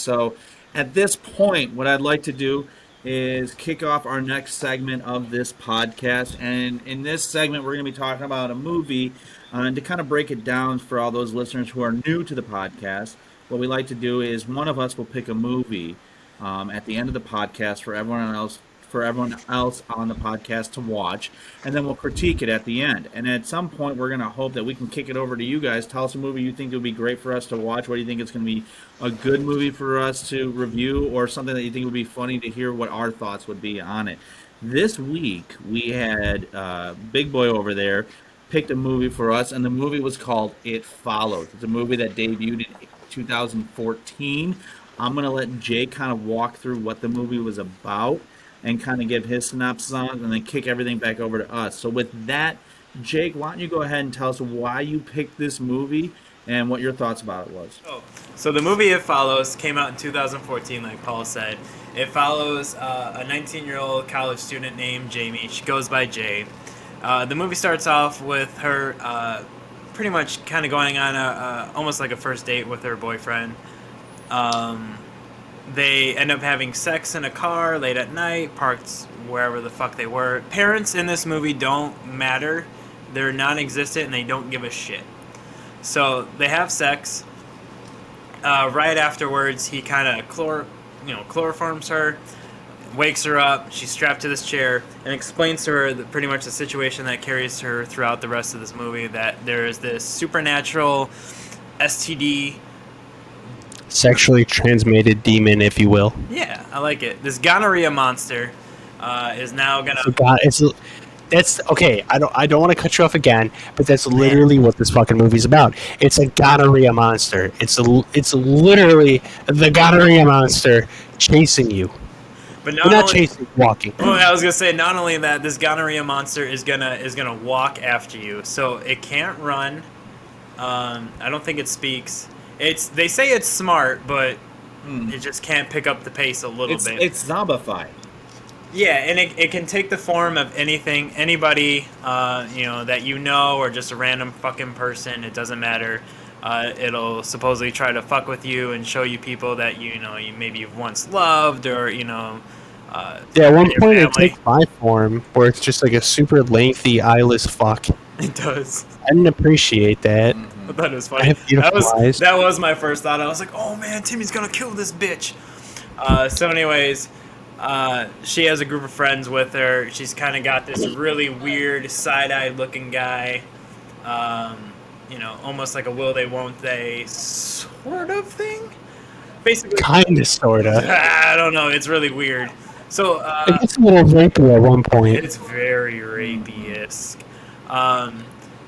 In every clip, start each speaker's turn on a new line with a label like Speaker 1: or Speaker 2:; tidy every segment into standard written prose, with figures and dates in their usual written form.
Speaker 1: So at this point, what I'd like to do is kick off our next segment of this podcast. And in this segment, we're going to be talking about a movie. And to kind of break it down for all those listeners who are new to the podcast, what we like to do is one of us will pick a movie at the end of the podcast for everyone else on the podcast to watch, and then we'll critique it at the end. And at some point, we're going to hope that we can kick it over to you guys. Tell us a movie you think would be great for us to watch. What do you think it's going to be a good movie for us to review, or something that you think would be funny to hear what our thoughts would be on it? This week, we had Big Boy over there picked a movie for us, and the movie was called It Follows. It's a movie that debuted in 2014. I'm going to let Jay kind of walk through what the movie was about and kind of give his synopsis on it, and then kick everything back over to us. So with that, Jake, why don't you go ahead and tell us why you picked this movie and what your thoughts about it was?
Speaker 2: So the movie It Follows came out in 2014, like Paul said. It follows a 19-year-old college student named Jamie. She goes by Jay. The movie starts off with her pretty much kind of going on almost like a first date with her boyfriend. They end up having sex in a car late at night, parked wherever the fuck they were. Parents in this movie don't matter. They're non-existent and they don't give a shit. So they have sex. Right afterwards, he kind of chloroforms her, wakes her up. She's strapped to this chair and explains to her pretty much the situation that carries her throughout the rest of this movie, that there is this supernatural STD,
Speaker 3: sexually transmitted demon, if you will.
Speaker 2: Yeah, I like it. This gonorrhea monster is now gonna.
Speaker 3: That's okay. I don't want to cut you off again, but that's literally what this fucking movie's about. It's a gonorrhea monster. It's literally the gonorrhea monster chasing you.
Speaker 2: But
Speaker 3: not chasing, walking.
Speaker 2: Well, I was gonna say, not only that, this gonorrhea monster is gonna walk after you. So it can't run. I don't think it speaks. They say it's smart, but it just can't pick up the pace a little bit.
Speaker 1: It's zombified.
Speaker 2: Yeah, and it can take the form of anybody, that you know, or just a random fucking person. It doesn't matter. It'll supposedly try to fuck with you and show you people that you maybe you've once loved, or
Speaker 3: at one point it takes my form, where it's just like a super lengthy eyeless fuck.
Speaker 2: It does.
Speaker 3: I didn't appreciate that.
Speaker 2: I thought it was funny. That was my first thought. I was like, oh man, Timmy's gonna kill this bitch. So anyways, she has a group of friends with her. She's kind of got this really weird side-eyed looking guy. Almost like a will they won't they sort of thing. Basically,
Speaker 3: kind of, sort of.
Speaker 2: I don't know. It's really weird. So
Speaker 3: it gets a little rapey at one point.
Speaker 2: It's very rapey-esque.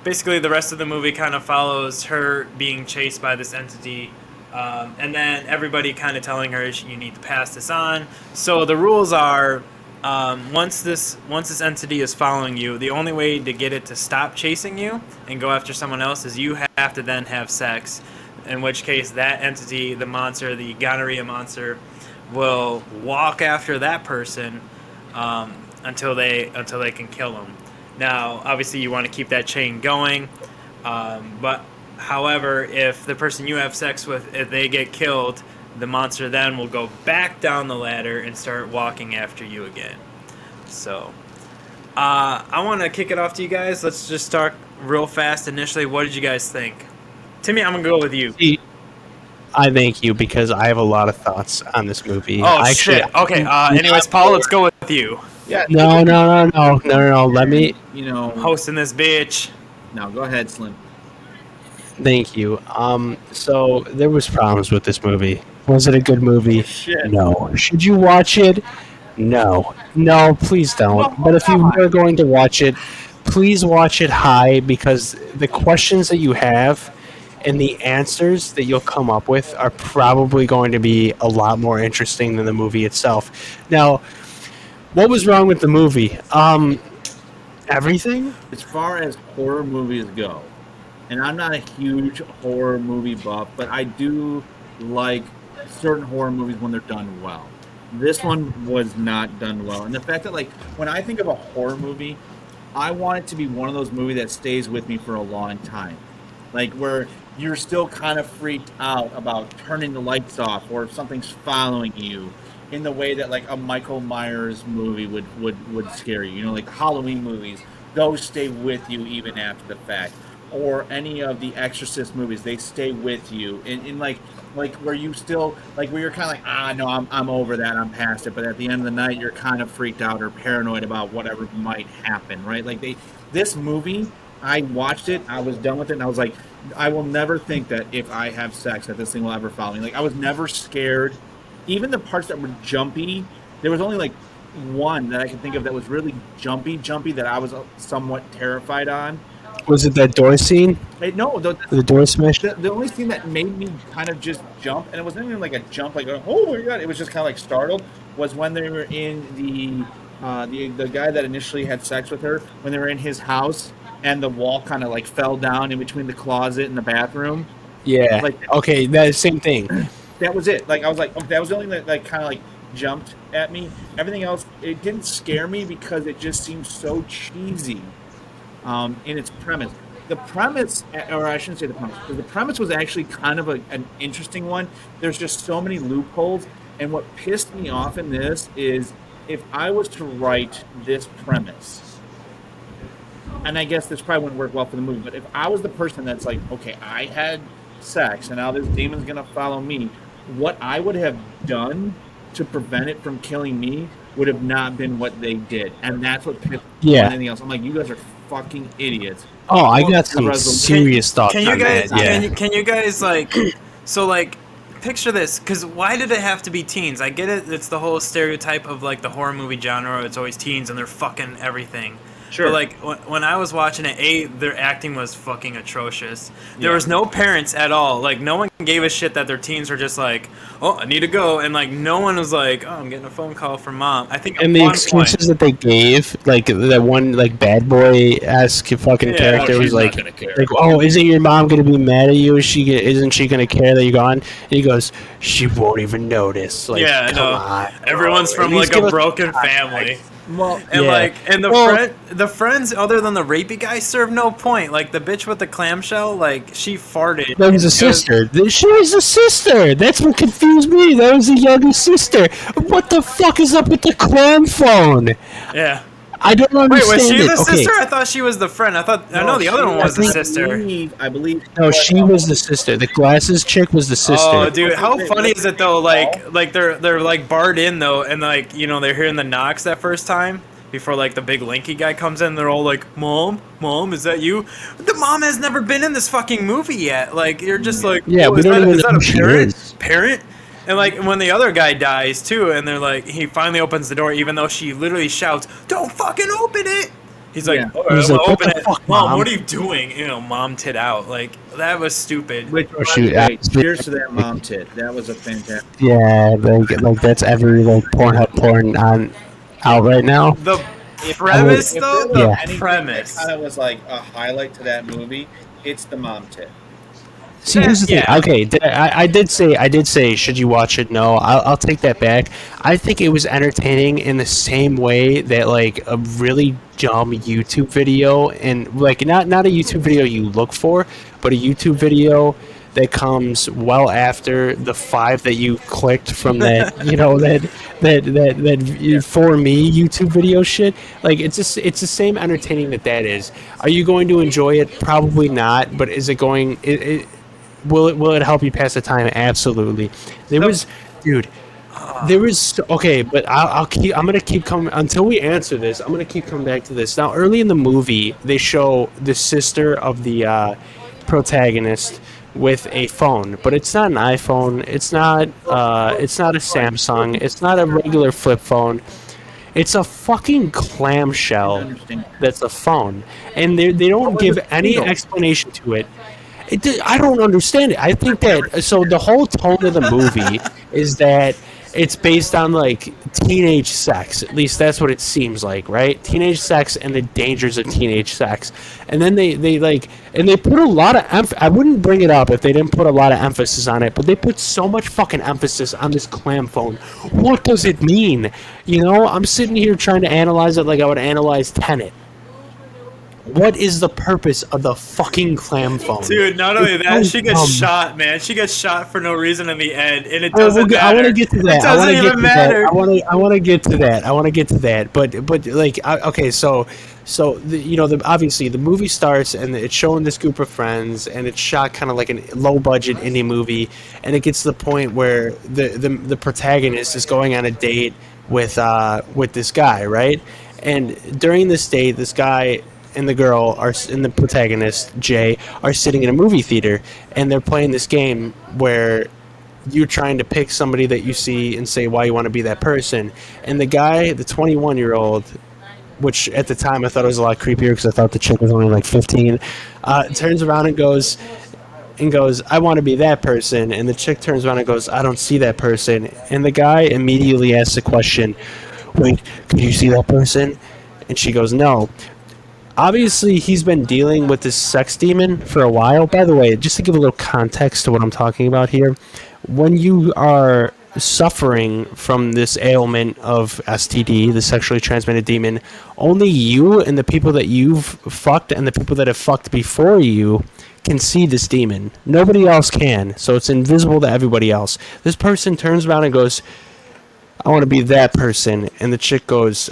Speaker 2: Basically, the rest of the movie kind of follows her being chased by this entity, and then everybody kind of telling her you need to pass this on. So the rules are, once this entity is following you, the only way to get it to stop chasing you and go after someone else is you have to then have sex. In which case, that entity, the monster, the gonorrhea monster, will walk after that person until they can kill him. Now, obviously, you want to keep that chain going, but however, if the person you have sex with, if they get killed, the monster then will go back down the ladder and start walking after you again. So, I want to kick it off to you guys. Let's just start real fast initially. What did you guys think? Timmy, I'm going to go with you.
Speaker 3: I thank you, because I have a lot of thoughts on this movie.
Speaker 2: Oh, shit. Okay, anyways, Paul, let's go with you.
Speaker 3: Yeah. No. Let me.
Speaker 2: Hosting this bitch.
Speaker 1: No, go ahead, Slim.
Speaker 3: Thank you. So there was problems with this movie. Was it a good movie?
Speaker 1: Shit.
Speaker 3: No. Should you watch it? No. No, please don't. But if you are going to watch it, please watch it high, because the questions that you have and the answers that you'll come up with are probably going to be a lot more interesting than the movie itself. Now, what was wrong with the movie? Everything?
Speaker 1: As far as horror movies go, and I'm not a huge horror movie buff, but I do like certain horror movies when they're done well. This one was not done well. And the fact that, when I think of a horror movie, I want it to be one of those movies that stays with me for a long time. Where you're still kind of freaked out about turning the lights off or if something's following you in the way that like a Michael Myers movie would scare you. You know, like Halloween movies, those stay with you even after the fact. Or any of the Exorcist movies, they stay with you in like where you still like where you're kind of like no I'm over that, I'm past it, but at the end of the night you're kind of freaked out or paranoid about whatever might happen, right? Like this movie, I watched it, I was done with it, and I was like, I will never think that if I have sex that this thing will ever follow me. Like I was never scared. Even the parts that were jumpy, there was only like one that I can think of that was really jumpy that I was somewhat terrified on.
Speaker 3: Was it that door scene?
Speaker 1: No,
Speaker 3: The door smash?
Speaker 1: the only thing that made me kind of just jump, and it wasn't even like a jump, like oh my god, it was just kind of like startled, was when they were in the guy that initially had sex with her, when they were in his house, and the wall kind of like fell down in between the closet and the bathroom.
Speaker 3: Yeah.
Speaker 1: Like
Speaker 3: Okay, that same thing.
Speaker 1: that was it. Like I was like, okay, that was the only thing that like kind of like jumped at me. Everything else, it didn't scare me because it just seemed so cheesy in its premise. The premise, or I shouldn't say the premise, because the premise was actually kind of an interesting one. There's just so many loopholes, and what pissed me off in this is if I was to write this premise, and I guess this probably wouldn't work well for the movie, but if I was the person that's like, okay, I had sex, and now this demon's gonna follow me, what I would have done to prevent it from killing me would have not been what they did, and that's what pissed me more than anything else. I'm like, you guys are fucking idiots.
Speaker 3: Oh, I got some serious thoughts
Speaker 2: Can you
Speaker 3: on
Speaker 2: guys?
Speaker 3: that. Yeah.
Speaker 2: Can you guys like? So like, picture this. Because why did it have to be teens? I get it. It's the whole stereotype of like the horror movie genre. It's always teens and they're fucking everything.
Speaker 1: Sure.
Speaker 2: But like when I was watching it, their acting was fucking atrocious. There was no parents at all. Like no one gave a shit that their teens were just like, oh, I need to go, and like no one was like, oh, I'm getting a phone call from mom. I think.
Speaker 3: And the excuses that they gave, like that one, like bad boy-esque fucking character was like, oh, isn't your mom gonna be mad at you? Isn't she gonna care that you're gone? And he goes, she won't even notice. Like,
Speaker 2: yeah,
Speaker 3: come on.
Speaker 2: Everyone's from like a broken family.
Speaker 1: Well,
Speaker 2: And the friends other than the rapey guy serve no point. Like the bitch with the clamshell, like she farted.
Speaker 3: That was a sister. She was a sister. That's what confused me. That was a younger sister. What the fuck is up with the clam phone?
Speaker 2: Yeah.
Speaker 3: I don't understand.
Speaker 2: Wait, was she the
Speaker 3: Okay.
Speaker 2: sister? I thought she was the friend. I know the other one was the sister.
Speaker 1: I believe.
Speaker 3: No, she was the sister. The glasses chick was the sister.
Speaker 2: Oh, dude, how funny is it though? Like they're like barred in though, and like they're hearing the knocks that first time before like the big lanky guy comes in. They're all like, "Mom, is that you?" The mom has never been in this fucking movie yet. Like you're just like,
Speaker 3: yeah, we don't even know who she is.
Speaker 2: Parent? And like when the other guy dies too, and they're like, he finally opens the door, even though she literally shouts, "Don't fucking open it!" He's like, "All right,
Speaker 3: He's
Speaker 2: I'm
Speaker 3: like,
Speaker 2: gonna
Speaker 3: "What
Speaker 2: open
Speaker 3: the
Speaker 2: it."
Speaker 3: fuck,
Speaker 2: Mom, what are you doing? Mom tit out. Like that was stupid.
Speaker 1: Which,
Speaker 3: shoot,
Speaker 1: cheers to that mom tit. That was a fantastic.
Speaker 3: Yeah, like that's every like Pornhub porn on out right now.
Speaker 2: The premise, though,
Speaker 1: the
Speaker 2: premise
Speaker 1: kind of was like a highlight to that movie. It's the mom tit.
Speaker 3: See, here's the thing. Okay, I did say, should you watch it? No, I'll take that back. I think it was entertaining in the same way that like a really dumb YouTube video, and like not a YouTube video you look for, but a YouTube video that comes well after the 5 that you clicked from that, that for me YouTube video shit. Like it's the same entertaining that is. Are you going to enjoy it? Probably not. But is it going? Will it help you pass the time? Absolutely. There was okay, but I'm gonna keep coming until we answer this. I'm gonna keep coming back to this. Now, early in the movie, they show the sister of the protagonist with a phone, but it's not an iPhone. It's not a Samsung. It's not a regular flip phone. It's a fucking clamshell that's a phone, and they don't give any explanation to it. I don't understand it. I think that so the whole tone of the movie is that it's based on like teenage sex. At least that's what it seems like, right? Teenage sex and the dangers of teenage sex. And then they put a lot of I wouldn't bring it up if they didn't put a lot of emphasis on it, but they put so much fucking emphasis on this clam phone. What does it mean? I'm sitting here trying to analyze it like I would analyze Tenet. What is the purpose of the fucking clam phone?
Speaker 2: Dude, not only
Speaker 3: It's
Speaker 2: that,
Speaker 3: so
Speaker 2: she gets
Speaker 3: dumb.
Speaker 2: shot, man. She gets shot for no reason in the end, and it
Speaker 3: Oh,
Speaker 2: doesn't
Speaker 3: I want to
Speaker 2: matter.
Speaker 3: get to
Speaker 2: It
Speaker 3: that. I want
Speaker 2: doesn't
Speaker 3: to get
Speaker 2: even
Speaker 3: to that.
Speaker 2: matter.
Speaker 3: I want to get to that. I want to get to that. But like, okay, so obviously the movie starts and it's showing this group of friends and it's shot kind of like a low budget indie movie, and it gets to the point where the protagonist is going on a date with this guy, right? And during this date, this guy and the girl are and the protagonist Jay are sitting in a movie theater and they're playing this game where you're trying to pick somebody that you see and say why you want to be that person. And the guy, the 21-year-old, which at the time I thought it was a lot creepier because I thought the chick was only like 15, turns around and goes, I want to be that person. And the chick turns around and goes, I don't see that person. And the guy immediately asks the question, wait, could you see that person? And she goes, no. Obviously, he's been dealing with this sex demon for a while. By the way, just to give a little context to what I'm talking about here, when you are suffering from this ailment of STD, the sexually transmitted demon, only you and the people that you've fucked and the people that have fucked before you can see this demon. Nobody else can, so it's invisible to everybody else. This person turns around and goes, I want to be that person. And the chick goes,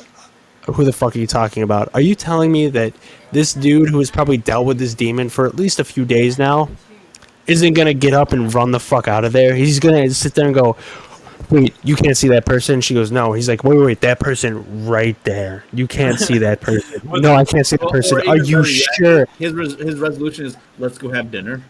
Speaker 3: who the fuck are you talking about? Are you telling me that this dude who has probably dealt with this demon for at least a few days now isn't going to get up and run the fuck out of there? He's going to sit there and go, wait, you can't see that person? She goes, no. He's like, wait, that person right there. You can't see that person. No, I can't see the person. Are you sure?
Speaker 1: His resolution is, let's go have dinner.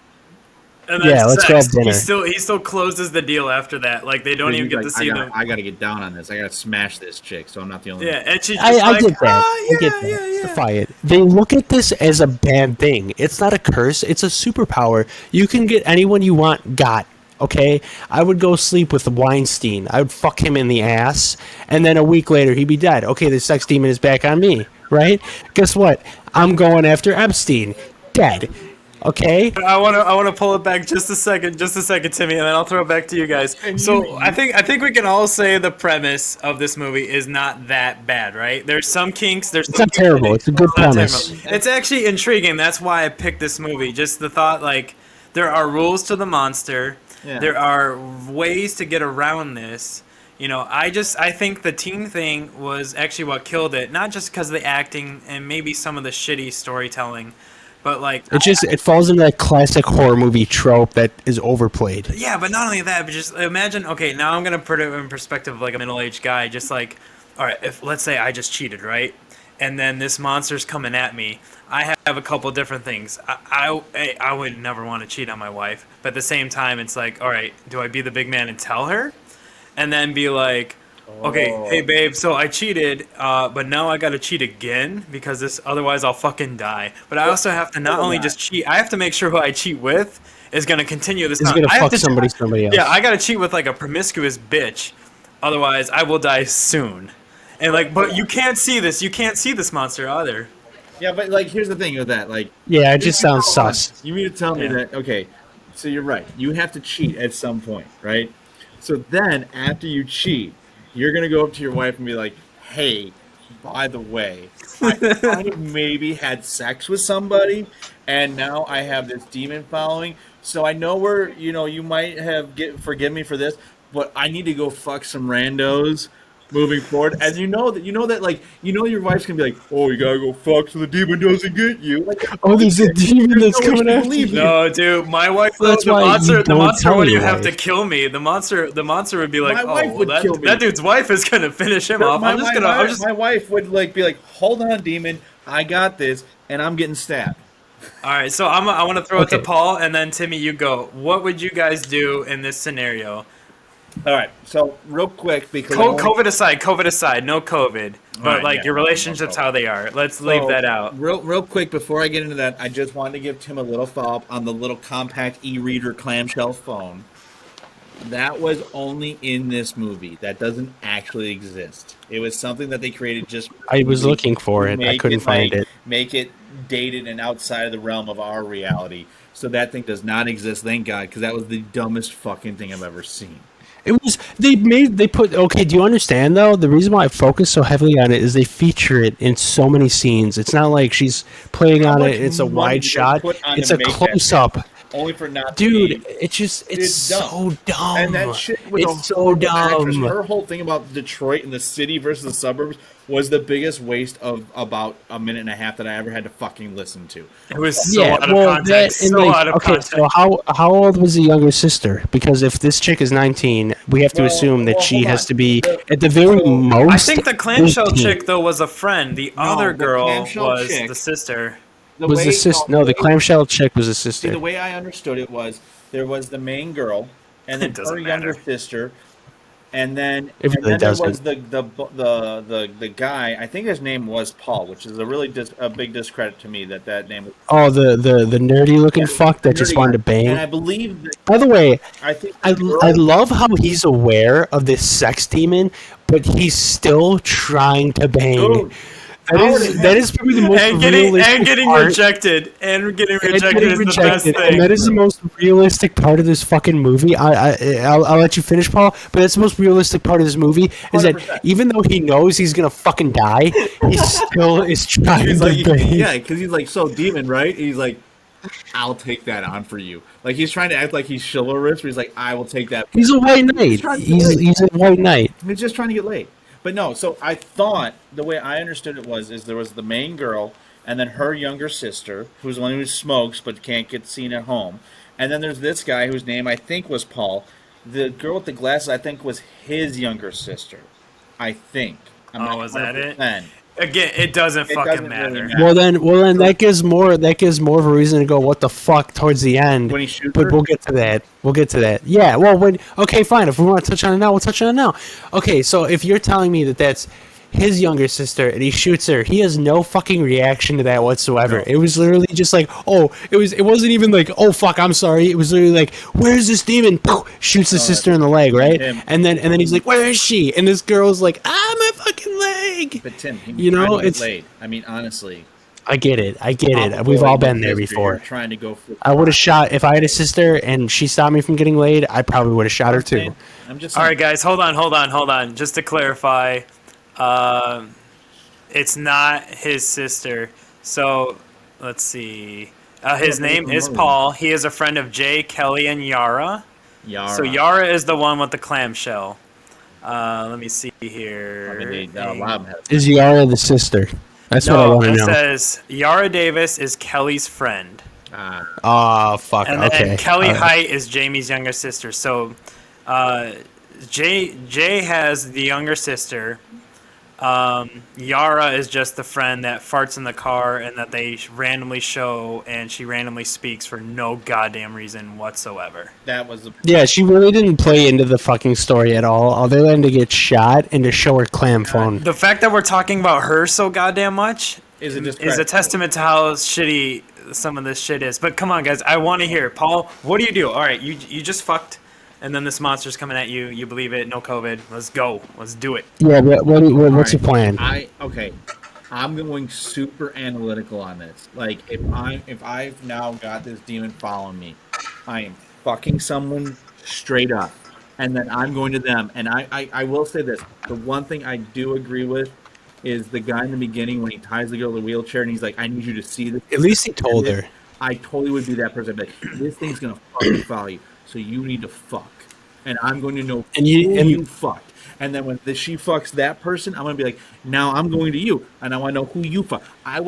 Speaker 2: And
Speaker 3: Yeah, let's go have dinner.
Speaker 2: He still closes the deal after that. Like they don't even get to see them.
Speaker 1: I gotta get down on this. I gotta smash this chick, so I'm not the only
Speaker 2: Yeah,
Speaker 1: one.
Speaker 2: and she's just
Speaker 3: I get that.
Speaker 2: oh, yeah,
Speaker 3: I get that.
Speaker 2: yeah.
Speaker 3: Justify it. They look at this as a bad thing. It's not a curse. It's a superpower. You can get anyone you want got. Okay? I would go sleep with Weinstein. I would fuck him in the ass, and then a week later he'd be dead. Okay, the sex demon is back on me, right? Guess what? I'm going after Epstein. Dead. Okay.
Speaker 2: I want to pull it back just a second, Timmy, and then I'll throw it back to you guys. So I think we can all say the premise of this movie is not that bad, right? There's some kinks.
Speaker 3: It's not terrible. It's a good premise.
Speaker 2: It's actually intriguing. That's why I picked this movie. Just the thought, like, there are rules to the monster. Yeah. There are ways to get around this. You know, I think the teen thing was actually what killed it. Not just because of the acting and maybe some of the shitty storytelling. But like
Speaker 3: it falls into that classic horror movie trope that is overplayed.
Speaker 2: Yeah, but not only that, but just imagine. Okay, now I'm gonna put it in perspective of like a middle-aged guy. Just like, all right, if let's say I just cheated, right, and then this monster's coming at me. I have a couple different things. I would never want to cheat on my wife, but at the same time, it's like, all right, do I be the big man and tell her, and then be like, okay, hey babe, so I cheated, but now I gotta cheat again because otherwise I'll fucking die. But I also have to not only just cheat, I have to make sure who I cheat with is gonna continue this.
Speaker 3: He's gonna fuck somebody else.
Speaker 2: Yeah, I gotta cheat with like a promiscuous bitch, otherwise I will die soon. And like, but you can't see this. You can't see this monster either.
Speaker 1: Yeah, but like, here's the thing with that. Like,
Speaker 3: yeah, it just sounds sus.
Speaker 1: You mean to tell me that? Okay, so you're right. You have to cheat at some point, right? So then after you cheat, you're going to go up to your wife and be like, hey, by the way, I kind of maybe had sex with somebody, and now I have this demon following. So I know you might have forgive me for this, but I need to go fuck some randos moving forward. And you know that your wife's going to be like, oh, you got to go fuck so the demon doesn't get you. Like,
Speaker 3: oh, there's a demon that's coming after you.
Speaker 2: No, dude, my wife, the monster wouldn't even have to kill me. The monster would be like, that dude's wife is going to finish him off.
Speaker 1: My wife would be like, hold on, demon, I got this, and I'm getting stabbed.
Speaker 2: All right, so I want to throw it to Paul, and then Timmy, you go. What would you guys do in this scenario?
Speaker 1: All right, so real quick, because
Speaker 2: COVID aside, no COVID, but your relationships, how they are. Let's leave that out.
Speaker 1: Real quick, before I get into that, I just wanted to give Tim a little follow-up on the little compact e-reader clamshell phone. That was only in this movie. That doesn't actually exist. It was something that they created just.
Speaker 3: I was looking for it. I couldn't find it.
Speaker 1: Make it dated and outside of the realm of our reality. So that thing does not exist. Thank God, because that was the dumbest fucking thing I've ever seen.
Speaker 3: It was they put okay. Do you understand though? The reason why I focus so heavily on it is they feature it in so many scenes. It's not like she's playing
Speaker 1: How
Speaker 3: on
Speaker 1: much
Speaker 3: it. It's a
Speaker 1: money
Speaker 3: wide
Speaker 1: did they
Speaker 3: shot.
Speaker 1: put on
Speaker 3: It's
Speaker 1: to
Speaker 3: a
Speaker 1: make that
Speaker 3: close
Speaker 1: shit?
Speaker 3: up,
Speaker 1: Only for not to
Speaker 3: dude.
Speaker 1: be.
Speaker 3: It's
Speaker 1: Dumb.
Speaker 3: so dumb.
Speaker 1: And that shit was a
Speaker 3: It's so
Speaker 1: horrible actress.
Speaker 3: dumb.
Speaker 1: Her whole thing about Detroit and the city versus the suburbs was the biggest waste of about a minute and a half that I ever had to fucking listen to.
Speaker 2: It was so
Speaker 3: Yeah,
Speaker 2: out of
Speaker 3: well,
Speaker 2: context.
Speaker 3: and
Speaker 2: So
Speaker 3: like,
Speaker 2: out of
Speaker 3: okay,
Speaker 2: context.
Speaker 3: so how old was the younger sister? Because if this chick is 19, we have to assume that she
Speaker 1: hold
Speaker 3: has
Speaker 1: on.
Speaker 3: to be at the very
Speaker 1: So,
Speaker 3: most.
Speaker 2: I think the clamshell
Speaker 3: 18.
Speaker 2: chick though was a friend. The other
Speaker 1: the
Speaker 2: girl
Speaker 1: clamshell
Speaker 2: was
Speaker 1: chick-
Speaker 2: the sister.
Speaker 1: The
Speaker 3: Was the
Speaker 1: way
Speaker 3: sister?
Speaker 1: no,
Speaker 3: No,
Speaker 1: the
Speaker 3: the
Speaker 1: way
Speaker 3: clamshell chick was a
Speaker 1: See,
Speaker 3: sister.
Speaker 1: the way I understood it was there was the main girl, and then
Speaker 2: It
Speaker 1: her
Speaker 2: doesn't
Speaker 1: younger
Speaker 2: matter.
Speaker 1: sister, and then
Speaker 3: It really
Speaker 1: there was
Speaker 3: doesn't.
Speaker 1: the guy. I think his name was Paul, which is a really a big discredit to me that name.
Speaker 3: Oh, the nerdy looking fuck
Speaker 1: The
Speaker 3: that just
Speaker 1: nerdy
Speaker 3: wanted to
Speaker 1: guy. And
Speaker 3: bang.
Speaker 1: I believe that
Speaker 3: By the way,
Speaker 1: I think
Speaker 3: I,
Speaker 1: the girl.
Speaker 3: I love how he's aware of this sex demon, but he's still trying to bang.
Speaker 1: Dude,
Speaker 3: That is probably the most
Speaker 2: And
Speaker 3: realistic
Speaker 2: getting
Speaker 3: part.
Speaker 2: rejected. And getting
Speaker 3: And
Speaker 2: rejected
Speaker 3: getting
Speaker 2: is the best
Speaker 3: rejected,
Speaker 2: thing.
Speaker 3: and that is the most realistic part of this fucking movie. I'll let you finish, Paul. But that's the most realistic part of this movie is that
Speaker 1: 100%.
Speaker 3: even though he knows he's gonna fucking die, he still is trying
Speaker 1: He's
Speaker 3: to
Speaker 1: like,
Speaker 3: bang.
Speaker 1: yeah, because he's like so demon, right? He's like, I'll take that on for you. Like he's trying to act like he's chivalrous, but he's like, I will take that.
Speaker 3: He's a white knight.
Speaker 1: trying to get
Speaker 3: He's a white knight.
Speaker 1: He's just trying to get laid. But no, so I thought the way I understood it was there was the main girl and then her younger sister, who's the one who smokes but can't get seen at home. And then there's this guy whose name I think was Paul. The girl with the glasses I think was his younger sister. I think. I'm
Speaker 2: Oh,
Speaker 1: not
Speaker 2: was that it?
Speaker 1: 100%.
Speaker 2: Again, it doesn't fucking
Speaker 1: doesn't
Speaker 2: matter.
Speaker 1: really matter.
Speaker 3: Well then that gives more of a reason to go what the fuck towards the end.
Speaker 1: When he shoots
Speaker 3: But
Speaker 1: her?
Speaker 3: we'll get to that. Yeah, well okay, fine. If we want to touch on it now, we'll touch on it now. Okay, so if you're telling me that that's his younger sister and he shoots her, he has no fucking reaction to that whatsoever.
Speaker 1: No.
Speaker 3: It was literally just like, it wasn't even like, oh fuck, I'm sorry. It was literally like, where's this demon? Shoots the sister in the leg, right?
Speaker 1: him.
Speaker 3: And then he's like, where is she? And this girl's like, my fucking leg.
Speaker 1: But Tim, he
Speaker 3: You know,
Speaker 1: tried to get
Speaker 3: it's-
Speaker 1: laid. I mean, honestly.
Speaker 3: I get it.
Speaker 1: Top
Speaker 3: We've all
Speaker 1: boy
Speaker 3: been there
Speaker 1: history,
Speaker 3: before.
Speaker 1: you're trying to go for
Speaker 3: I would have shot if I had a sister and she stopped me from getting laid. I probably would have shot her too.
Speaker 1: I'm just
Speaker 2: All
Speaker 1: saying.
Speaker 2: right, guys, hold on. Just to clarify, it's not his sister. So let's see. His name is Paul. He is a friend of Jay, Kelly, and Yara.
Speaker 1: Yara.
Speaker 2: So Yara is the one with the clamshell. Let me see here.
Speaker 1: I mean, a lot of them have.
Speaker 3: Is Yara the sister? That's what I
Speaker 2: No,
Speaker 3: want to
Speaker 2: it
Speaker 3: know.
Speaker 2: says Yara Davis is Kelly's friend.
Speaker 3: Oh fuck.
Speaker 2: And then
Speaker 3: Okay.
Speaker 2: Kelly
Speaker 3: All right.
Speaker 2: Height is Jamie's younger sister. So Jay has the younger sister. Yara is just the friend that farts in the car and that they randomly show, and she randomly speaks for no goddamn reason whatsoever.
Speaker 1: That was the.
Speaker 3: Yeah, she really didn't play into the fucking story at all, other than to get shot and to show her clam phone.
Speaker 2: The fact that we're talking about her so goddamn much
Speaker 1: Is it just
Speaker 2: is a testament to how shitty some of this shit is. But come on, guys, I want to hear. Paul, what do you do? All right, you just fucked, and then this monster's coming at you. You believe it? No COVID. Let's go. Let's do it.
Speaker 3: Yeah, what's your plan?
Speaker 1: I'm going super analytical on this. Like if I've now got this demon following me, I am fucking someone straight up, and then I'm going to them. And I will say this: the one thing I do agree with is the guy in the beginning when he ties the girl to the wheelchair and he's like, "I need you to see this."
Speaker 3: At least he told her.
Speaker 1: I totally would be that person. I'd be like, this thing's gonna fucking follow you, so you need to fuck, and I'm going to know
Speaker 3: And
Speaker 1: who
Speaker 3: you-
Speaker 1: you fucked. And then when she fucks that person, I'm gonna be like, now I'm going to you, and I want to know who you fuck. I'd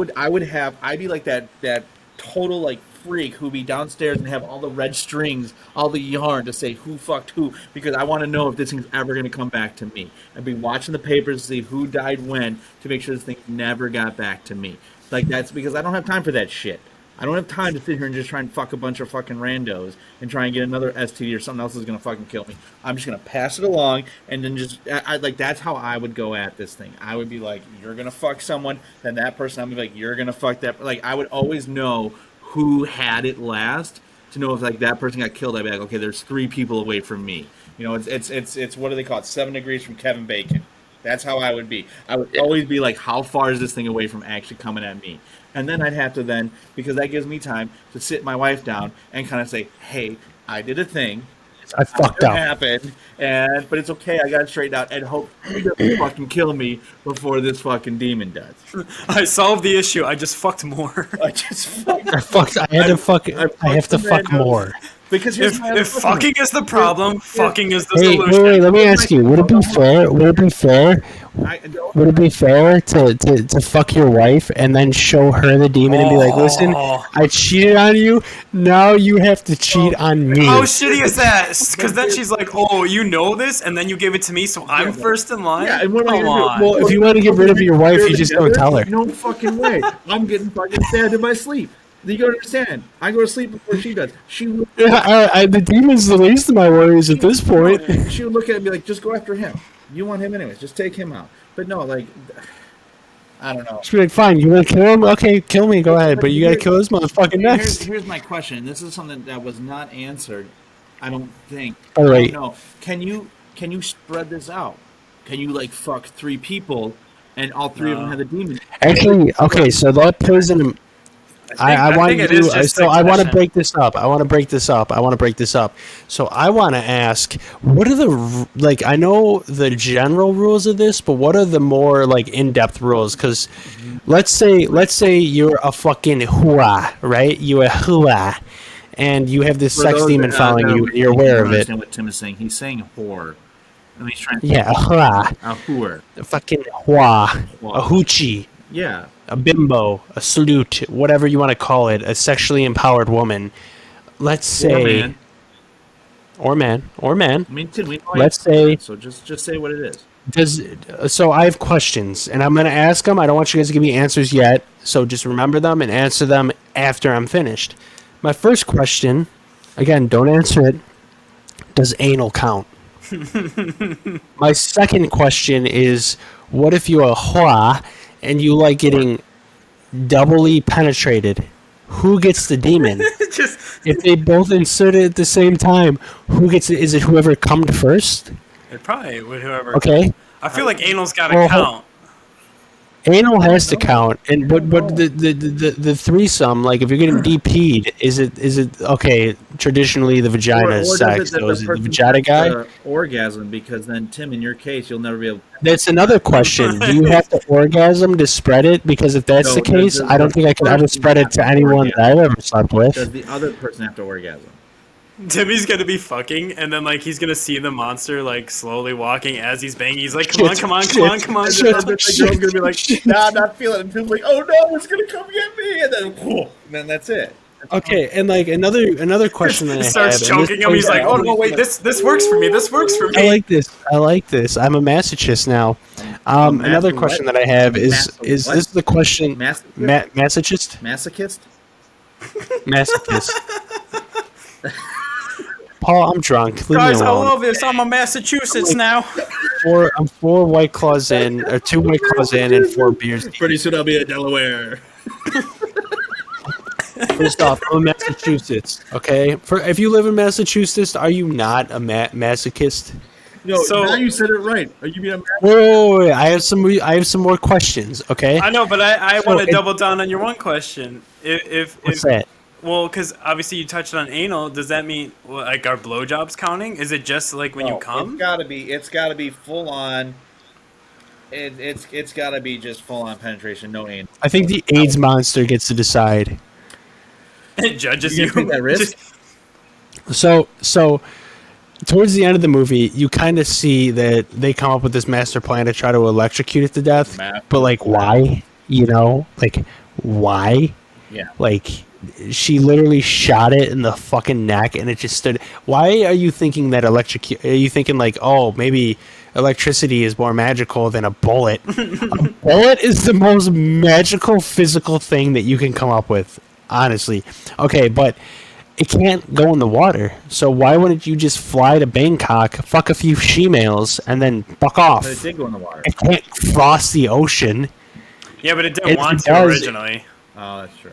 Speaker 1: be like that total like freak who'd be downstairs and have all the red strings, all the yarn to say who fucked who, because I want to know if this thing's ever gonna come back to me. I'd be watching the papers to see who died when to make sure this thing never got back to me. Like that's because I don't have time for that shit. I don't have time to sit here and just try and fuck a bunch of fucking randos and try and get another STD or something else is gonna fucking kill me. I'm just gonna pass it along and then just like that's how I would go at this thing. I would be like, you're gonna fuck someone, then that person I'm gonna be like, you're gonna fuck that. Like I would always know who had it last to know if like that person got killed. I'd be like, okay, there's 3 people away from me. You know, it's what do they call it? 7 degrees from Kevin Bacon. That's how I would be. I would always be like, how far is this thing away from actually coming at me? And then I'd have to because that gives me time to sit my wife down and kind of say, hey, I did a thing.
Speaker 3: I fucked
Speaker 1: It
Speaker 3: up.
Speaker 1: happened, but it's okay. I got it straightened out, and hope he doesn't fucking kill me before this fucking demon does.
Speaker 2: I solved the issue. I just fucked more.
Speaker 1: I just fucked.
Speaker 3: I had to fuck.
Speaker 1: I
Speaker 3: I have to
Speaker 1: fucked the
Speaker 3: fuck
Speaker 1: randos.
Speaker 3: more.
Speaker 1: Because here's
Speaker 2: If
Speaker 1: my other
Speaker 2: if
Speaker 1: question.
Speaker 2: fucking is the problem, fucking is the
Speaker 3: Hey,
Speaker 2: solution.
Speaker 3: wait. Let me ask you. Would it be fair? Would it be fair? Would it be fair to fuck your wife and then show her the demon and be like, listen, I cheated on you. Now you have to cheat on me.
Speaker 2: How shitty is that? Because then she's like, "Oh, you know this, and then you gave it to me, so I'm first in line."
Speaker 1: Yeah, and what am I
Speaker 2: Come
Speaker 1: gonna do?
Speaker 2: on.
Speaker 3: Well, if you want to get rid of your wife, you just don't tell her.
Speaker 1: No fucking way. I'm getting fucking stabbed in my sleep. You gotta understand. I go to sleep before she does. She would,
Speaker 3: Yeah, the demon's the least of my worries at this point.
Speaker 1: she would look at it and be like, just go after him. You want him anyways. Just take him out. But no, like, I don't know.
Speaker 3: She'd be like, fine, you want to kill him? Okay, kill me, go ahead. But you got to kill this motherfucker next.
Speaker 1: Here's my question. This is something that was not answered. I don't think.
Speaker 3: By the way,
Speaker 1: No. Can you spread this out? Can you like fuck 3 people and all 3 of them have the demon?
Speaker 3: actually, okay, so that plays in. I want
Speaker 2: think
Speaker 3: to
Speaker 2: it is
Speaker 3: do.
Speaker 2: just
Speaker 3: So I want to
Speaker 2: succession.
Speaker 3: break this up. I want to break this up. So I want to ask, what are the like? I know the general rules of this, but what are the more like in-depth rules? Because let's say you're a fucking hua, right? You a hua, and you have this
Speaker 1: For
Speaker 3: sex
Speaker 1: those
Speaker 3: demon
Speaker 1: that-
Speaker 3: following
Speaker 1: that
Speaker 3: you,
Speaker 1: don't
Speaker 3: and you're aware of it.
Speaker 1: understand what Tim is saying. He's saying whore. And he's trying to
Speaker 3: Yeah, a hua,
Speaker 1: a whore.
Speaker 3: a fucking hua,
Speaker 1: Wow.
Speaker 3: a hoochie.
Speaker 1: Yeah.
Speaker 3: A bimbo, a salute, whatever you want to call it, a sexually empowered woman. Let's say, or man.
Speaker 1: I mean, Tim, we know
Speaker 3: Let's
Speaker 1: it,
Speaker 3: say-
Speaker 1: so just say what it is.
Speaker 3: So I have questions, and I'm going to ask them. I don't want you guys to give me answers yet, so just remember them and answer them after I'm finished. My first question, again, don't answer it. Does anal count? My second question is, what if you're a hua and you like getting doubly penetrated? Who gets the demon?
Speaker 2: Just
Speaker 3: If they both insert it at the same time, who gets it? Is it whoever come first?
Speaker 2: it probably would whoever.
Speaker 3: Okay.
Speaker 2: I feel like anal's got to
Speaker 3: Well,
Speaker 2: count.
Speaker 3: Anal has to count, and but the threesome, like if you're getting DP'd, is it okay? Traditionally, the vagina is
Speaker 1: does
Speaker 3: sex.
Speaker 1: that
Speaker 3: So is it the
Speaker 1: person
Speaker 3: vagina
Speaker 1: has
Speaker 3: guy?
Speaker 1: to orgasm, because then Tim, in your case, you'll never be able.
Speaker 3: That's another question. Do you have to orgasm to spread it? Because if that's
Speaker 1: No,
Speaker 3: the case,
Speaker 1: does
Speaker 3: I don't think I could ever
Speaker 1: person
Speaker 3: spread it
Speaker 1: have
Speaker 3: to
Speaker 1: to
Speaker 3: anyone that I've ever slept
Speaker 1: Does
Speaker 3: with.
Speaker 1: the other person have to orgasm?
Speaker 2: Timmy's gonna be fucking, and then like he's gonna see the monster like slowly walking as he's banging. He's like, "Come on, come on, come on, come on!"
Speaker 1: And then the girl's gonna be like, "Nah, I'm not feeling it." And Tim's like, "Oh no, it's gonna come get me!" And then, whew, and then that's it.
Speaker 3: Okay, and like another question that I
Speaker 2: He
Speaker 3: have.
Speaker 2: starts
Speaker 3: and
Speaker 2: choking
Speaker 3: this
Speaker 2: him. He's
Speaker 3: plays
Speaker 2: like,
Speaker 3: out-
Speaker 2: "Oh no, wait, this works for me. This works for
Speaker 3: I
Speaker 2: me."
Speaker 3: like this. I'm a masochist now. Another
Speaker 1: Maso
Speaker 3: question
Speaker 1: what?
Speaker 3: that I have is
Speaker 1: Maso
Speaker 3: is
Speaker 1: what?
Speaker 3: this the question?
Speaker 1: Masochist?
Speaker 3: Masochist?
Speaker 1: Masochist?
Speaker 3: Masochist. Paul, I'm drunk. Leave
Speaker 2: Guys,
Speaker 3: me
Speaker 2: I
Speaker 3: alone.
Speaker 2: love this. I'm a Massachusetts now.
Speaker 3: I'm 4 White Claws in, or 2 White Claws in, and 4 beers deep.
Speaker 1: Pretty soon I'll be in Delaware.
Speaker 3: First off, I'm a Massachusetts. Okay, if you live in Massachusetts, are you not a masochist?
Speaker 1: No,
Speaker 2: So-
Speaker 1: now you said it right. Are you being a
Speaker 3: Whoa, I have some more questions. Okay,
Speaker 2: I know, but I
Speaker 3: So
Speaker 2: want to
Speaker 3: it-
Speaker 2: double down on your one question. If
Speaker 3: what's that?
Speaker 2: well, because obviously you touched on anal. Does that mean like our blowjobs counting? Is it just like when you come?
Speaker 1: It's gotta be full on. It's gotta be just full on penetration, no anal.
Speaker 3: I think the AIDS monster gets to decide.
Speaker 2: It judges
Speaker 1: You
Speaker 2: you.
Speaker 1: gonna take that risk?
Speaker 3: So towards the end of the movie, you kind of see that they come up with this master plan to try to electrocute it to death. But like, why? You know, like why?
Speaker 1: Yeah.
Speaker 3: Like, she literally shot it in the fucking neck, and it just stood. Why are you thinking that electric? Are you thinking like, oh, maybe electricity is more magical than a bullet? A bullet is the most magical physical thing that you can come up with, honestly. Okay, but it can't go in the water. So why wouldn't you just fly to Bangkok, fuck a few she-males, and then fuck off?
Speaker 1: But it did go in the water.
Speaker 3: It can't cross the ocean.
Speaker 2: Yeah, but it didn't
Speaker 3: It
Speaker 2: want to
Speaker 3: does.
Speaker 2: originally.
Speaker 1: Oh, that's true.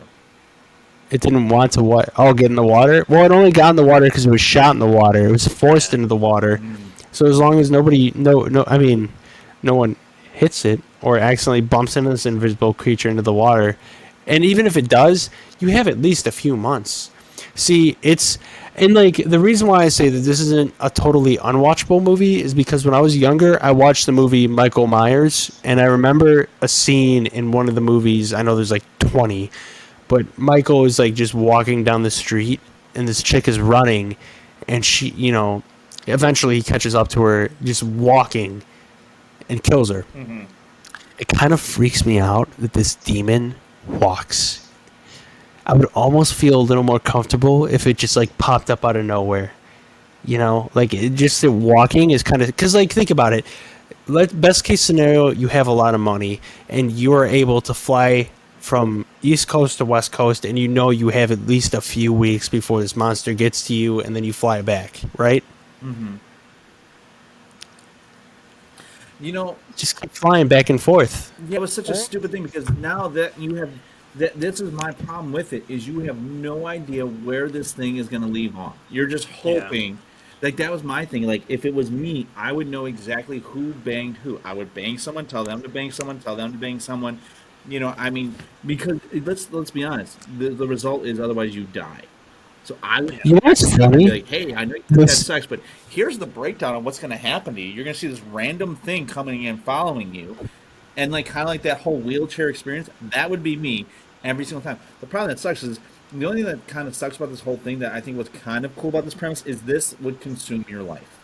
Speaker 3: It didn't want to what? Oh, get in the water? Well, it only got in the water because it was shot in the water. It was forced into the water. So as long as no one hits it or accidentally bumps into this invisible creature into the water, and even if it does, you have at least a few months. See, it's and like the reason why I say that this isn't a totally unwatchable movie is because when I was younger, I watched the movie Michael Myers, and I remember a scene in one of the movies. I know there's like 20, but Michael is like just walking down the street, and this chick is running, and she, eventually he catches up to her, just walking, and kills her.
Speaker 1: Mm-hmm.
Speaker 3: It kind of freaks me out that this demon walks. I would almost feel a little more comfortable if it just like popped up out of nowhere. Like just the walking is kind of because like think about it. Best case scenario, you have a lot of money and you are able to fly from East Coast to West Coast, and you have at least a few weeks before this monster gets to you, and then you fly back, right?
Speaker 1: Mm-hmm. You know,
Speaker 3: Just keep flying back and forth.
Speaker 1: yeah, it was such a stupid thing because now that you have that this is my problem with it is you have no idea where this thing is going to leave off. You're just
Speaker 2: Yeah.
Speaker 1: hoping. Like that was my thing. Like if it was me, I would know exactly who banged who. I would bang someone, tell them to bang someone, tell them to bang someone. I mean, because let's be honest, the result is otherwise you die. So I would
Speaker 3: You know what's
Speaker 1: I'd be
Speaker 3: funny?
Speaker 1: like, hey, I know you had
Speaker 3: This
Speaker 1: sex, but here's the breakdown of what's going to happen to you. You're going to see this random thing coming and following you, and like kind of like that whole wheelchair experience. That would be me every single time. The problem that sucks is the only thing that kind of sucks about this whole thing that I think was kind of cool about this premise is this would consume your life.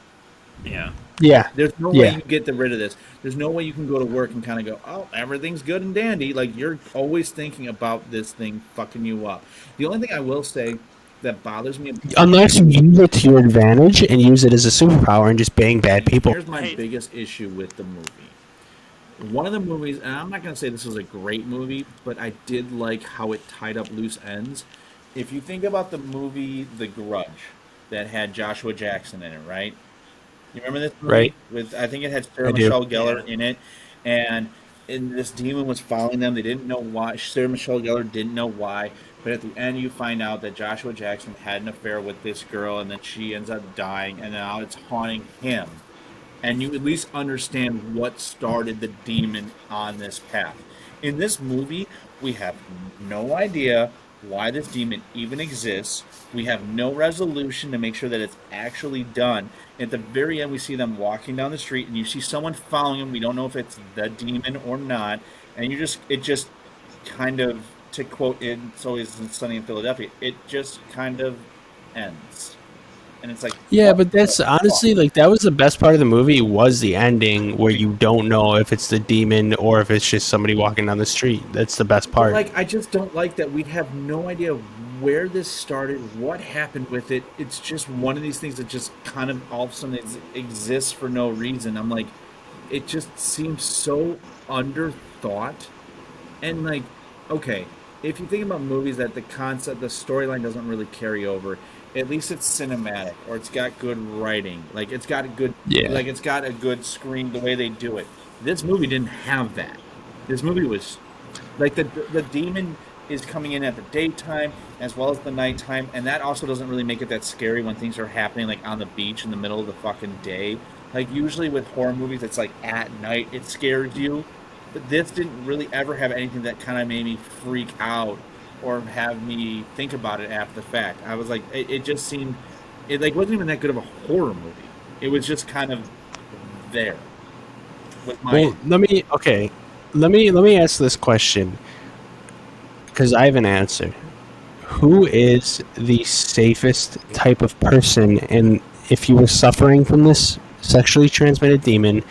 Speaker 2: Yeah.
Speaker 3: Yeah,
Speaker 1: There's no way
Speaker 3: yeah.
Speaker 1: you get rid of this. There's no way you can go to work and kind of go, oh, everything's good and dandy. Like you're always thinking about this thing fucking you up. The only thing I will say that bothers me
Speaker 3: Unless you use it to your advantage and use it as a superpower and just bang bad people.
Speaker 1: here's my
Speaker 2: Hey.
Speaker 1: biggest issue with the movie. One of the movies, and I'm not going to say this was a great movie, but I did like how it tied up loose ends. If you think about the movie The Grudge that had Joshua Jackson in it, right? You remember this
Speaker 3: Right?
Speaker 1: movie with I think it had
Speaker 3: I
Speaker 1: Sarah
Speaker 3: do.
Speaker 1: Michelle
Speaker 2: Yeah.
Speaker 1: Gellar in it, and this demon was following them. They didn't know why. Sarah Michelle Gellar didn't know why, but at the end you find out that Joshua Jackson had an affair with this girl, and then she ends up dying, and now it's haunting him, and you at least understand what started the demon on this path. In this movie, we have no idea why this demon even exists. We have no resolution to make sure that it's actually done. At the very end, we see them walking down the street, and you see someone following them. We don't know if it's the demon or not, and it just kind of, to quote It's Always Sunny in Philadelphia, it just kind of ends, and it's like,
Speaker 3: Yeah,
Speaker 1: what
Speaker 3: but
Speaker 1: the
Speaker 3: that's
Speaker 1: fuck?
Speaker 3: honestly like that was the best part of the movie was the ending where you don't know if it's the demon or if it's just somebody walking down the street. That's the best
Speaker 1: But
Speaker 3: part.
Speaker 1: like, I just don't like that we have no idea where this started, what happened with it. It's just one of these things that just kind of all of a sudden exists for no reason. I'm like, it just seems so underthought. And like, okay, if you think about movies that the concept, the storyline doesn't really carry over, at least it's cinematic or it's got good writing.
Speaker 3: Yeah.
Speaker 1: Like it's got a good screen the way they do it. This movie didn't have that. This movie was like the demon is coming in at the daytime as well as the nighttime, and that also doesn't really make it that scary when things are happening like on the beach in the middle of the fucking day. Like usually with horror movies, it's like at night it scares you, but this didn't really ever have anything that kind of made me freak out or have me think about it after the fact. I was like, it just seemed it like wasn't even that good of a horror movie. It was just kind of there with my
Speaker 3: Well, let me ask this question because I have an answer. Who is the safest type of person, and if you were suffering from this sexually transmitted demon,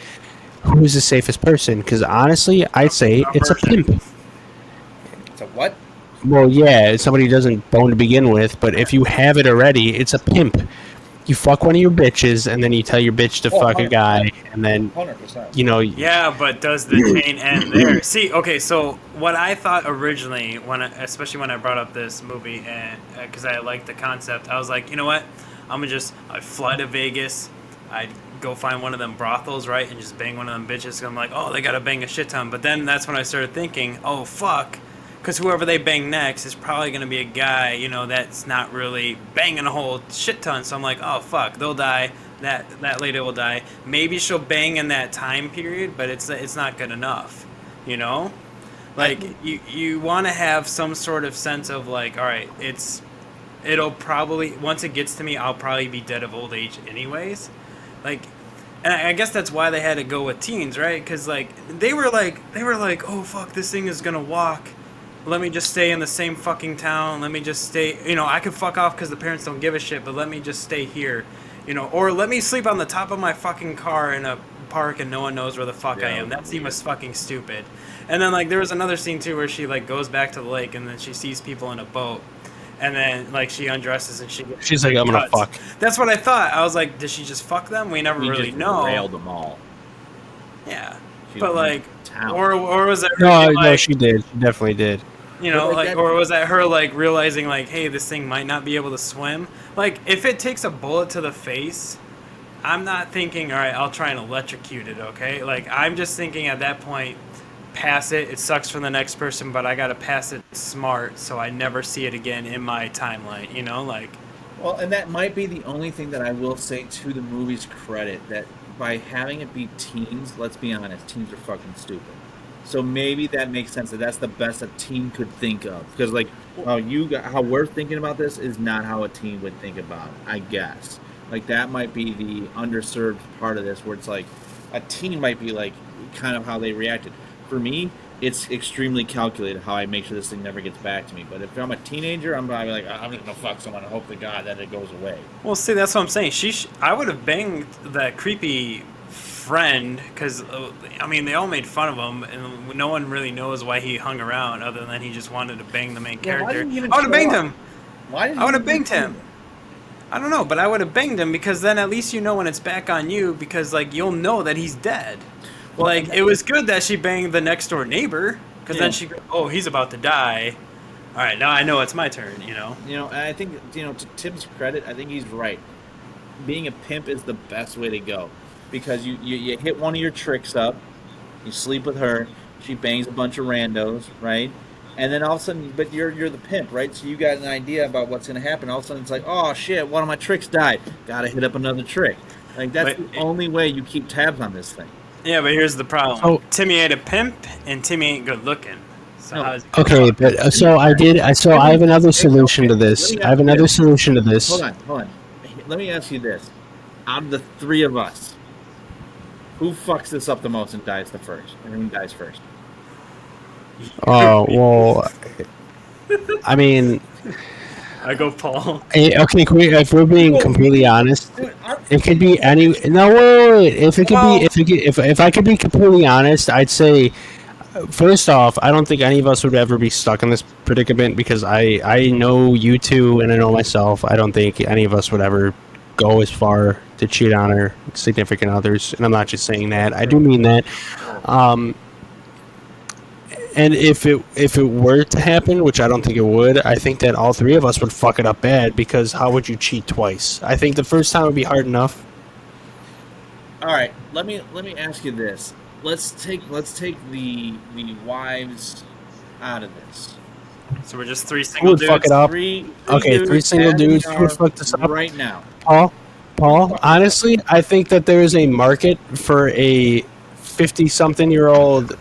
Speaker 3: who is the safest person? Because honestly, I'd say
Speaker 1: a
Speaker 3: it's a
Speaker 1: virgin.
Speaker 3: pimp.
Speaker 1: It's a what?
Speaker 3: Well, yeah, somebody who doesn't bone to begin with, but if you have it already, it's a pimp. You fuck one of your bitches, and then you tell your bitch to
Speaker 1: Oh,
Speaker 3: fuck a guy,
Speaker 1: 100%.
Speaker 3: and then
Speaker 1: 100%.
Speaker 2: Yeah, but does the chain end there? See, okay, so what I thought originally, especially when I brought up this movie, and because I liked the concept, I was like, you know what? I'd fly to Vegas, I'd go find one of them brothels, right, and just bang one of them bitches. I'm like, oh, they gotta bang a shit ton. But then that's when I started thinking, oh fuck, because whoever they bang next is probably going to be a guy, that's not really banging a whole shit ton. So I'm like, oh fuck, they'll die. That lady will die. Maybe she'll bang in that time period, but it's not good enough, you know.
Speaker 1: I
Speaker 2: Like you want to have some sort of sense of like, all right, it's it'll probably, once it gets to me, I'll probably be dead of old age anyways. Like, and I guess that's why they had to go with teens, right? Because like they were like, oh fuck, this thing is gonna walk. Let me just stay in the same fucking town. Let me just stay. I could fuck off because the parents don't give a shit. But let me just stay here. Or let me sleep on the top of my fucking car in a park and no one knows where the fuck I am. That scene was fucking stupid. And then like there was another scene too where she like goes back to the lake and then she sees people in a boat. And then, like, she undresses and
Speaker 3: she's like, I'm gonna fuck.
Speaker 2: That's what I thought. I was like, did she just fuck them? We never really know.
Speaker 1: Railed them all.
Speaker 2: Yeah,
Speaker 1: She
Speaker 2: but
Speaker 1: was
Speaker 2: like,
Speaker 1: town.
Speaker 2: or was it?
Speaker 3: No, she did. She definitely did.
Speaker 2: Or was that her like realizing like, hey, this thing might not be able to swim? Like, if it takes a bullet to the face, I'm not thinking, all right, I'll try and electrocute it. Okay, like I'm just thinking at that point, pass it. It sucks for the next person, but I gotta pass it smart so I never see it again in my timeline. Like.
Speaker 1: Well, and that might be the only thing that I will say to the movie's credit, that by having it be teens, let's be honest, teens are fucking stupid. So maybe that makes sense, that that's the best a teen could think of. Because like how we're thinking about this is not how a teen would think about it, I guess. Like that might be the underserved part of this, where it's like a teen might be like kind of how they reacted. For me, it's extremely calculated how I make sure this thing never gets back to me. But if I'm a teenager, I'm probably like, I'm just gonna fuck someone and hope to God that it goes away.
Speaker 2: Well, see, that's what I'm saying. I would have banged that creepy friend because, I mean, they all made fun of him, and no one really knows why he hung around other than he just wanted to bang the main character. I would have banged him. I would have banged him. I don't know, but I would have banged him because then at least when it's back on you, because like you'll know that he's dead. Well, like it was good that she banged the next door neighbor because then he's about to die. All right, now I know it's my turn.
Speaker 1: And I think to Tim's credit, I think he's right. Being a pimp is the best way to go, because you hit one of your tricks up, you sleep with her, she bangs a bunch of randos, right? And then all of a sudden, but you're the pimp, right? So you got an idea about what's going to happen. All of a sudden, it's like, oh shit, one of my tricks died. Got to hit up another trick. Like that's the only way you keep tabs on this thing.
Speaker 2: Yeah, but here's the problem.
Speaker 3: Oh.
Speaker 2: Timmy ain't a pimp, and Timmy ain't good looking. So
Speaker 3: okay, but so I have another solution to this. I have another solution to this.
Speaker 1: Hold on. Let me ask you this: out of the three of us, who fucks this up the most and dies the first? And who dies first?
Speaker 3: Oh well, I mean,
Speaker 2: I go Paul.
Speaker 3: Okay, if we're being completely honest, it could be any. No, wait. If I could be completely honest, I'd say, first off, I don't think any of us would ever be stuck in this predicament because I know you two and I know myself. I don't think any of us would ever go as far to cheat on our significant others, and I'm not just saying that. I do mean that. And if it were to happen, which I don't think it would, I think that all three of us would fuck it up bad, because how would you cheat twice? I think the first time would be hard enough.
Speaker 1: All right, let me ask you this. Let's take the wives out of this.
Speaker 2: So we're just three single dudes.
Speaker 3: Who would fuck it up? Three single dudes who would fuck this up
Speaker 1: right now.
Speaker 3: Paul, honestly, I think that there is a market for a 50-something-year-old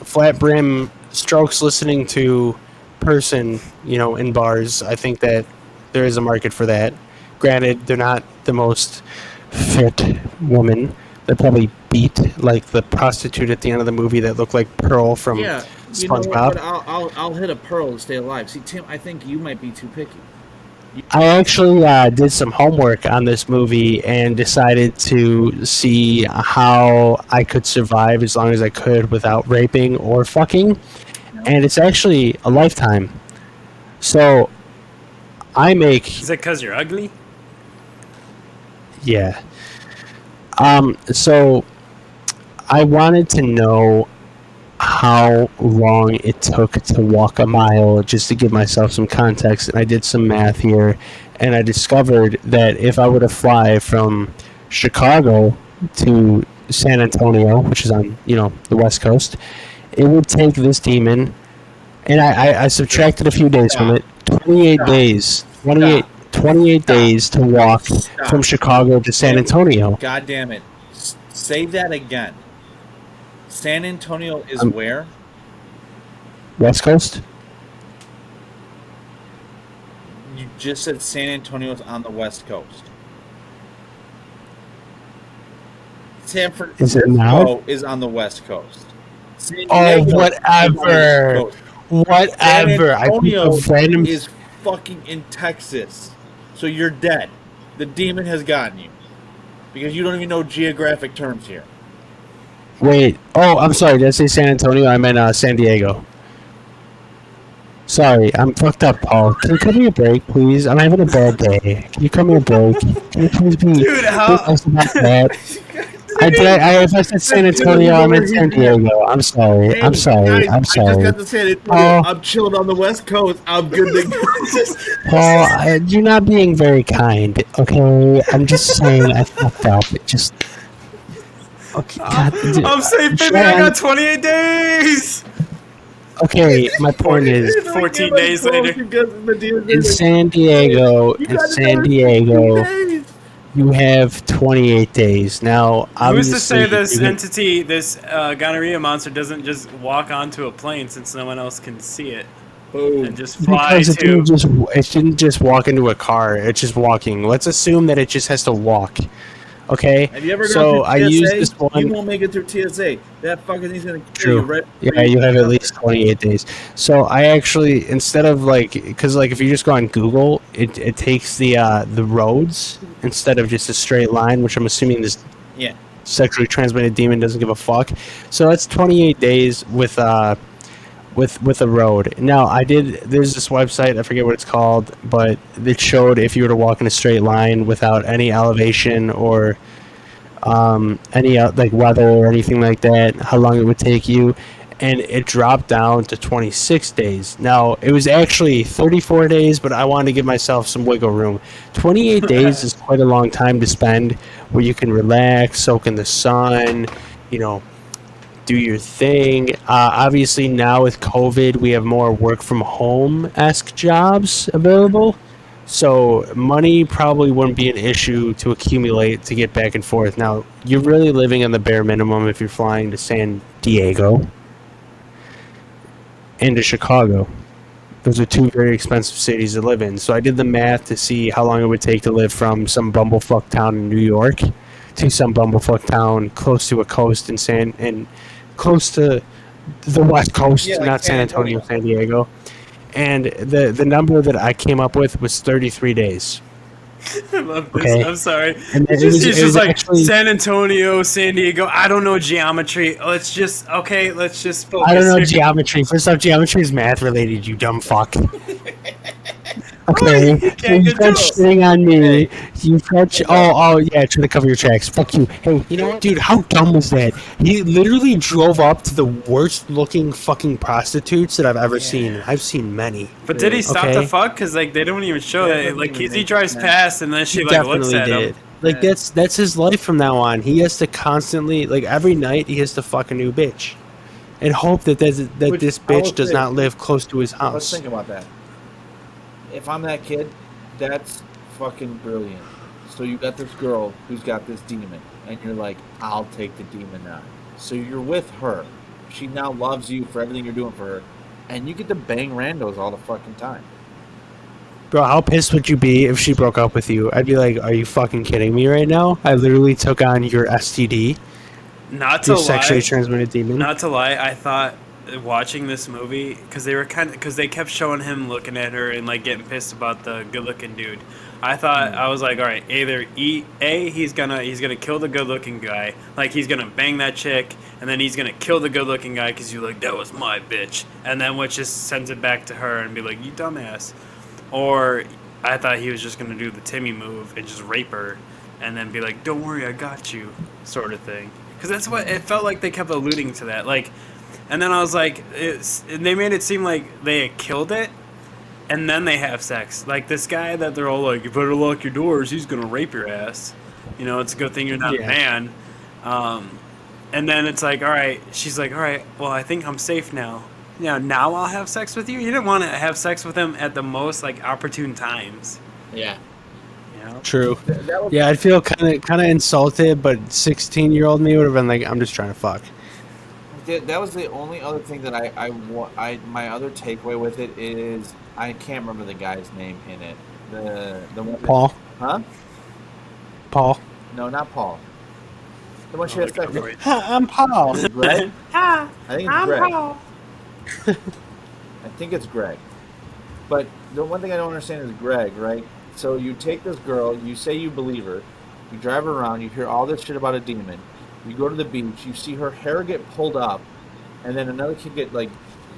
Speaker 3: flat brim strokes listening to person, in bars. I think that there is a market for that. Granted, they're not the most fit woman. They probably beat like the prostitute at the end of the movie that looked like Pearl from SpongeBob.
Speaker 1: I'll hit a Pearl to stay alive. See, Tim, I think you might be too picky.
Speaker 3: I actually did some homework on this movie and decided to see how I could survive as long as I could without raping or fucking, and it's actually a lifetime. So I make...
Speaker 2: Is it because you're ugly?
Speaker 3: Yeah. So I wanted to know how long it took to walk a mile, just to give myself some context, and I did some math here, and I discovered that if I were to fly from Chicago to San Antonio, which is on the West Coast, it would take this demon, and I subtracted a few days from it, 28 days 28 days to walk from Chicago to San Antonio.
Speaker 1: God damn it. Say that again. San Antonio is where?
Speaker 3: West Coast.
Speaker 1: just said San Antonio's on the West Coast. San
Speaker 3: Is it not?
Speaker 1: Francisco is on the West Coast. San
Speaker 3: Oh,
Speaker 1: Diego is on the West
Speaker 3: whatever.
Speaker 1: Coast. San
Speaker 3: Whatever. I picked a
Speaker 1: Antonio
Speaker 3: random.
Speaker 1: is fucking in Texas. So you're dead. The demon has gotten you. Because you don't even know geographic terms here.
Speaker 3: Wait. Oh, I'm sorry. Did I say San Antonio? I meant San Diego. Sorry, I'm fucked up, Paul. Can you cut me a break, please? I'm having a bad day. Can you cut me a break? Can you please be
Speaker 2: Dude, how?
Speaker 3: nice about that? If I said San Antonio, I meant San Diego. I'm sorry.
Speaker 1: Hey,
Speaker 3: I'm sorry.
Speaker 1: guys,
Speaker 3: I'm
Speaker 1: I just
Speaker 3: sorry.
Speaker 1: got to San Antonio.
Speaker 3: Paul,
Speaker 1: I'm chilling on the West Coast. I'm good to go.
Speaker 3: Paul, you're not being very kind, okay? I'm just saying I fucked up. It just... Okay, God.
Speaker 2: I'm safe, baby. I got 28 days.
Speaker 3: Okay, my point is,
Speaker 2: 14 days later.
Speaker 3: in San Diego, you have 28 days. Now,
Speaker 2: Who's
Speaker 3: obviously,
Speaker 2: to say this
Speaker 3: you can-
Speaker 2: entity, this gonorrhea monster, doesn't just walk onto a plane since no one else can see it and just fly
Speaker 3: because
Speaker 2: to?
Speaker 3: it didn't just walk into a car. It's just walking. Let's assume that it just has to walk. Okay.
Speaker 1: Have you ever
Speaker 3: So
Speaker 1: gone
Speaker 3: I
Speaker 1: through TSA?
Speaker 3: use this one.
Speaker 1: You won't make it through TSA. That fucking thing's gonna kill
Speaker 3: True.
Speaker 1: you right.
Speaker 3: Yeah, you have at least 28 days. So I actually, instead of because if you just go on Google, it takes the roads instead of just a straight line, which I'm assuming this
Speaker 1: Yeah.
Speaker 3: sexually transmitted demon doesn't give a fuck. So that's 28 days with a road. Now there's this website, I forget what it's called, but it showed if you were to walk in a straight line without any elevation or any like weather or anything like that, how long it would take you, and it dropped down to 26 days. Now it was actually 34 days, but I wanted to give myself some wiggle room. 28 days is quite a long time to spend where you can relax, soak in the sun, do your thing. Obviously now with COVID, we have more work from home-esque jobs available. So money probably wouldn't be an issue to accumulate to get back and forth. Now, you're really living on the bare minimum if you're flying to San Diego and to Chicago. Those are two very expensive cities to live in. So I did the math to see how long it would take to live from some bumblefuck town in New York to some bumblefuck town close to a coast and close to the West Coast,
Speaker 1: Yeah, like
Speaker 3: not San
Speaker 1: San
Speaker 3: Antonio,
Speaker 1: Antonio.
Speaker 3: San Diego. And the number that I came up with was 33 days.
Speaker 2: I love this.
Speaker 3: Okay.
Speaker 2: I'm sorry.
Speaker 3: And
Speaker 2: It's
Speaker 3: it was
Speaker 2: just like
Speaker 3: actually,
Speaker 2: San Antonio, San Diego. I don't know geometry. Let's just focus
Speaker 3: I don't know
Speaker 2: here.
Speaker 3: geometry. First off, geometry is math related, you dumb fuck. Okay,
Speaker 2: You can't
Speaker 3: you
Speaker 2: get
Speaker 3: tried
Speaker 2: jokes.
Speaker 3: shitting on me. You tried. Oh, yeah, trying to cover your tracks. Fuck you. Hey, you know what, dude? How dumb was that? He literally drove up to the worst looking fucking prostitutes that I've ever seen. I've seen many.
Speaker 2: But did he stop
Speaker 3: Okay.
Speaker 2: the fuck? Because like they don't even show
Speaker 1: Yeah, it
Speaker 2: that.
Speaker 1: doesn't
Speaker 2: Like
Speaker 1: even
Speaker 2: he
Speaker 1: make
Speaker 2: drives
Speaker 1: sense.
Speaker 2: past and then she
Speaker 3: He
Speaker 2: like looks
Speaker 3: definitely
Speaker 2: at
Speaker 3: did.
Speaker 2: him.
Speaker 3: Like
Speaker 1: Yeah.
Speaker 3: that's his life from now on. He has to constantly, like every night, he has to fuck a new bitch, and hope that
Speaker 1: Which
Speaker 3: this
Speaker 1: I will
Speaker 3: bitch does
Speaker 1: say-
Speaker 3: not live close to his
Speaker 1: Let's
Speaker 3: house.
Speaker 1: think about that. If I'm that kid, that's fucking brilliant. So you got this girl who's got this demon, and you're like, I'll take the demon on. So you're with her. She now loves you for everything you're doing for her, and you get to bang randos all the fucking time.
Speaker 3: Bro, how pissed would you be if she broke up with you? I'd be like, are you fucking kidding me right now? I literally took on your STD,
Speaker 2: Not to
Speaker 3: your sexually
Speaker 2: lie,
Speaker 3: transmitted demon.
Speaker 2: not to lie, I thought watching this movie because they kept showing him looking at her and like getting pissed about the good-looking dude. I thought I was like, all right, either he's gonna kill the good-looking guy, like he's gonna bang that chick, and then he's gonna kill the good-looking guy because you're like that was my bitch, and then which just sends it back to her and be like you dumbass, or I thought he was just gonna do the Timmy move and just rape her, and then be like don't worry I got you, sort of thing, because that's what it felt like. They kept alluding to that, like. And then I was like, they made it seem like they had killed it, and then they have sex. Like this guy that they're all like, you better lock your doors, he's gonna rape your ass. You know, it's a good thing you're not a man. And then it's like, all right, she's like, all right, well, I think I'm safe now. Now I'll have sex with you? You didn't want to have sex with him at the most, like, opportune times.
Speaker 1: Yeah.
Speaker 2: You know?
Speaker 3: True.
Speaker 1: That was,
Speaker 3: Yeah, I'd feel kind of insulted, but 16-year-old me would have been like, I'm just trying to fuck.
Speaker 1: that was the only other thing that my other takeaway with it is I can't remember the guy's name in it, The one.
Speaker 3: Paul.
Speaker 1: Huh?
Speaker 3: Paul.
Speaker 1: No, not Paul. The one she
Speaker 2: I'll
Speaker 1: has
Speaker 2: look it up
Speaker 1: sex
Speaker 2: for
Speaker 1: with.
Speaker 2: you.
Speaker 3: Hi, I'm Paul.
Speaker 1: Is it Greg?
Speaker 2: Hi,
Speaker 1: I think it's
Speaker 2: I'm
Speaker 1: Greg.
Speaker 2: Paul.
Speaker 1: I think it's Greg. But the one thing I don't understand is Greg, right? So you take this girl, you say you believe her, you drive her around, you hear all this shit about a demon, you go to the beach, you see her hair get pulled up, and then another kid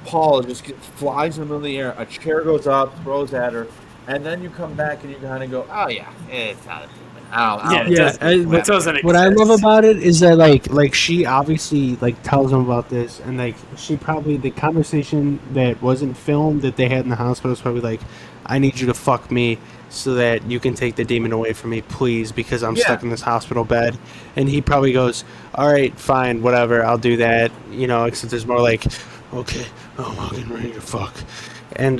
Speaker 1: Paul flies in the middle of the air, a chair goes up, throws at her, and then you come back and you kind of go, oh yeah, it's not a demon. I
Speaker 2: Yeah,
Speaker 1: don't
Speaker 2: it
Speaker 1: know.
Speaker 3: Yeah,
Speaker 2: doesn't. It
Speaker 3: but
Speaker 2: doesn't
Speaker 3: what I love
Speaker 2: exist.
Speaker 3: about it is that like she obviously like tells him about this, and like she probably the conversation that wasn't filmed that they had in the hospital was probably like, I need you to fuck me so that you can take the demon away from me, please, because I'm
Speaker 1: Yeah,
Speaker 3: stuck in this hospital bed. And he probably goes, all right, fine, whatever, I'll do that. You know, except there's more like, okay, I'm fucking ready to fuck. And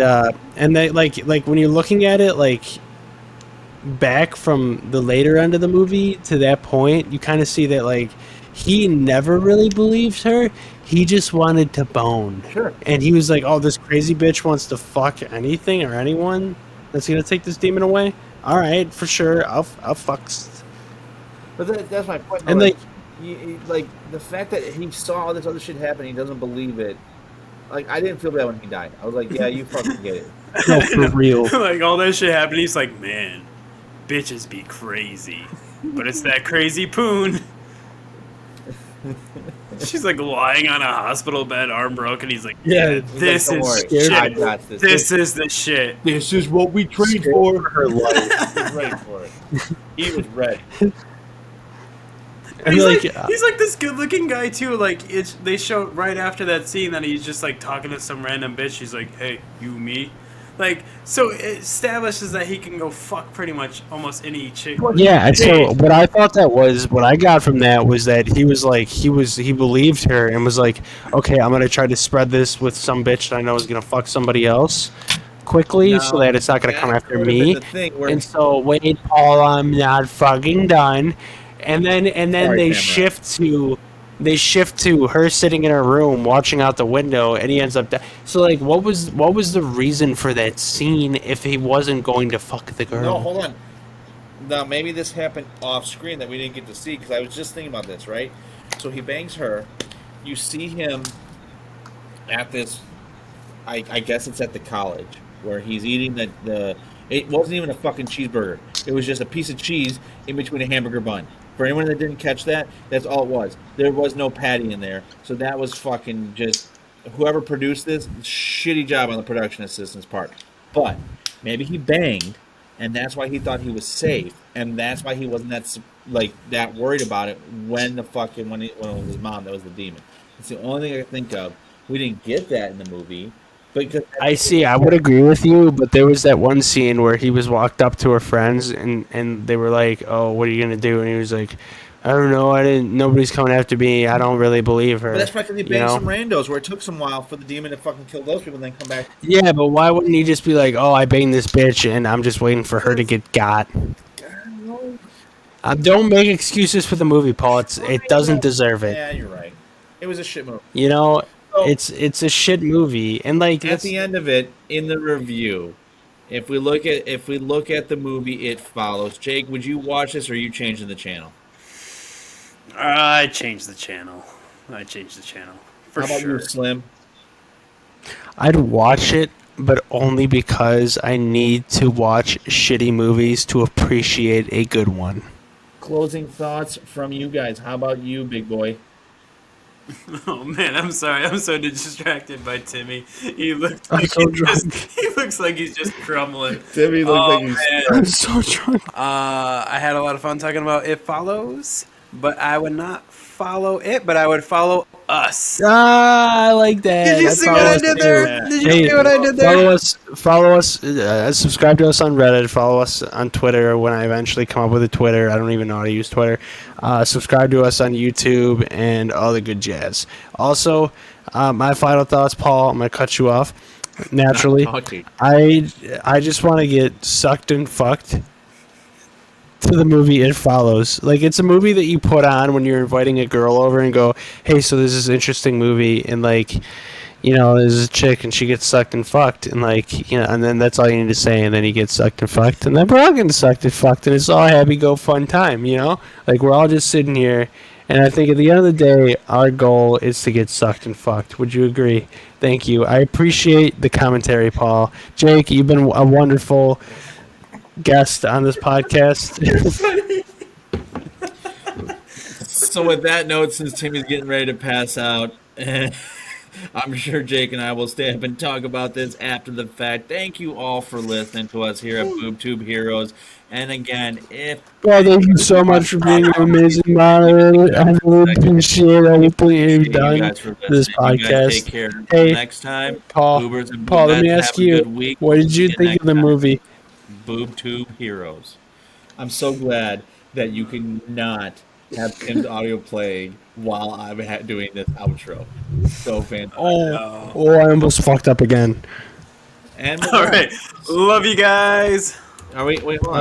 Speaker 3: they like when you're looking at it like back from the later end of the movie to that point, you kind of see that like he never really believed her. He just wanted to bone,
Speaker 1: sure.
Speaker 3: and he was like, "Oh, this crazy bitch wants to fuck anything or anyone that's gonna take this demon away. All right, for sure. I'll fuck."
Speaker 1: But that's my point. Though,
Speaker 3: And
Speaker 1: like,
Speaker 3: like,
Speaker 1: like the fact that he saw all this other shit happen, he doesn't believe it. Like I didn't feel bad when he died. I was like, yeah, you fucking get it.
Speaker 3: no, for real.
Speaker 2: Like all that shit happened. He's like, man, bitches be crazy, but it's that crazy poon. She's like lying on a hospital bed, arm broken. He's like,
Speaker 3: Yeah,
Speaker 2: this
Speaker 1: He's like,
Speaker 2: is
Speaker 1: "Don't worry, I
Speaker 2: shit.
Speaker 1: got this.
Speaker 2: This is the shit.
Speaker 1: This is what we trained
Speaker 3: Scared
Speaker 1: for.
Speaker 3: for her life.
Speaker 1: He was ready for it. He was ready.
Speaker 3: And
Speaker 2: He's
Speaker 3: like,
Speaker 2: he's like this good-looking guy too. Like they show right after that scene that he's just like talking to some random bitch. He's like, "Hey, you me," like so it establishes that he can go fuck pretty much almost any chick.
Speaker 3: yeah, and so what I thought that was what I got from that was that he was like he believed her and was like, okay, I'm gonna try to spread this with some bitch that I know is gonna fuck somebody else quickly so that it's not gonna come after
Speaker 1: That would've been
Speaker 3: me.
Speaker 1: the thing where
Speaker 3: And so wait, Paul, I'm not fucking done. And then
Speaker 1: Sorry,
Speaker 3: they
Speaker 1: Tamara.
Speaker 3: shift to her sitting in her room watching out the window, and he ends up. So like, what was the reason for that scene if he wasn't going to fuck the girl?
Speaker 1: no, hold on. Now maybe this happened off screen that we didn't get to see because I was just thinking about this, right? So he bangs her. You see him at this. I guess it's at the college where he's eating the. It wasn't even a fucking cheeseburger. It was just a piece of cheese in between a hamburger bun. For anyone that didn't catch that, that's all it was. There was no patty in there, so that was fucking just whoever produced this. Shitty job on the production assistant's part. But maybe he banged, and that's why he thought he was safe, and that's why he wasn't that worried about it when the fucking when it was his mom that was the demon. It's the only thing I can think of. We didn't get that in the movie, because
Speaker 3: I see. I would agree with you, but there was that one scene where he was walked up to her friends, and they were like, "Oh, what are you gonna do?" And he was like, "I don't know. I didn't. Nobody's coming after me. I don't really believe her."
Speaker 1: But that's probably because he
Speaker 3: you
Speaker 1: banged
Speaker 3: know?
Speaker 1: some randos where it took some while for the demon to fucking kill those people and then come back.
Speaker 3: Yeah, but why wouldn't he just be like, "Oh, I banged this bitch, and I'm just waiting for her to get got"? Don't make excuses for the movie, Paul. It doesn't deserve it.
Speaker 1: Yeah, you're right. It was a shit movie.
Speaker 3: You know,
Speaker 1: So,
Speaker 3: it's a shit movie, and like
Speaker 1: at the end of it, in the review, if we look at the movie It Follows, Jake, would you watch this or are you changing the channel?
Speaker 2: I changed the channel. For
Speaker 1: How about
Speaker 2: sure.
Speaker 1: you, Slim?
Speaker 3: I'd watch it, but only because I need to watch shitty movies to appreciate a good one.
Speaker 1: Closing thoughts from you guys. How about you, big boy?
Speaker 2: Oh man, I'm sorry. I'm so distracted by Timmy. He looks
Speaker 3: I'm
Speaker 2: like
Speaker 3: so
Speaker 2: he's just,
Speaker 3: drunk.
Speaker 2: he looks like he's just crumbling.
Speaker 1: Timmy looks like he's
Speaker 2: man.
Speaker 3: I'm so drunk.
Speaker 2: I had a lot of fun talking about It Follows, but I would not follow it, but I would follow us.
Speaker 3: Ah, I like that.
Speaker 2: Did you
Speaker 3: I'd
Speaker 2: see
Speaker 3: follow
Speaker 2: what I
Speaker 3: us
Speaker 2: did
Speaker 3: too.
Speaker 2: there?
Speaker 1: Yeah.
Speaker 2: Did you
Speaker 3: Hey,
Speaker 2: see what I did there?
Speaker 3: follow us, subscribe to us on Reddit, follow us on Twitter when I eventually come up with a Twitter. I don't even know how to use Twitter. Subscribe to us on YouTube and all the good jazz. Also, my final thoughts, Paul, I'm going to cut you off naturally.
Speaker 1: Okay.
Speaker 3: I just want to get sucked and fucked to the movie It Follows. Like, it's a movie that you put on when you're inviting a girl over and go, hey, so there's this interesting movie, and like, there's a chick and she gets sucked and fucked, and and then that's all you need to say, and then he gets sucked and fucked, and then we're all getting sucked and fucked, and it's all happy go fun time, Like we're all just sitting here, and I think at the end of the day, our goal is to get sucked and fucked. Would you agree? Thank you. I appreciate the commentary, Paul. Jake, you've been a wonderful guest on this podcast.
Speaker 1: So with that note, since Timmy's getting ready to pass out, I'm sure Jake and I will stay up and talk about this after the fact. Thank you all for listening to us here at BoobTube Heroes. And again,
Speaker 3: Well, thank you so much for being an amazing moderator. I really appreciate everything you've done this podcast.
Speaker 1: You guys take care.
Speaker 3: Hey,
Speaker 1: Next time,
Speaker 3: Paul,
Speaker 1: Boobers and
Speaker 3: Paul, let
Speaker 1: Boobettes,
Speaker 3: me ask
Speaker 1: have a
Speaker 3: you,
Speaker 1: good week.
Speaker 3: what did you think of the movie?
Speaker 1: BoobTube Heroes. I'm so glad that you can not have Tim's audio playing while I'm doing this outro. So fantastic.
Speaker 3: I almost fucked up again.
Speaker 1: And
Speaker 2: All right. Love you guys.
Speaker 1: Wait, hold on.